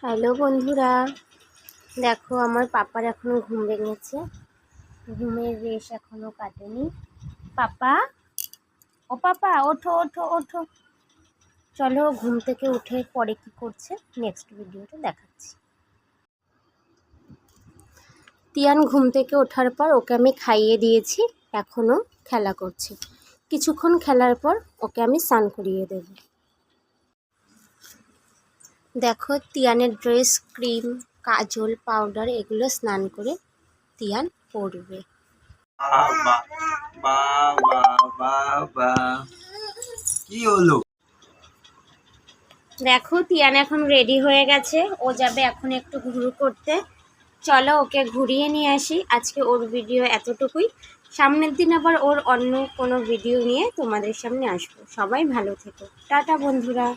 Hello বন্ধুরা, দেখো আমার পাপার এখনো ঘুম ভেঙেছে। ঘুমের রেশ এখনো কাটেনি। পাপা, ও পাপা, ওঠো ওঠো ওঠো। চলো ঘুম থেকে উঠে পরে কি করছে নেক্সট ভিডিওতে দেখাচ্ছি। তিয়ান ঘুম থেকে ওঠার পর ওকে আমি খাইয়ে দিয়েছি, এখনো খেলা করছে। কিছুক্ষণ খেলার পর ওকে আমি স্নান করিয়ে দেব। দেখো তিয়ানের ড্রেস, ক্রিম, কাজল, পাউডার এগুলো স্নান করে তিয়ান পরবে। বাবা বাবা বাবা, কি হলো? দেখো তিয়ান এখন রেডি হয়ে গেছে, ও যাবে এখন একটু ঘুরু করতে। চলো ওকে ঘুরিয়ে নিয়ে আসি। আজকে ওর ভিডিও এতটুকুই, সামনের দিন আবার ওর অন্য কোনো ভিডিও নিয়ে তোমাদের সামনে আসবো। সবাই ভালো থেকো, টাটা বন্ধুরা।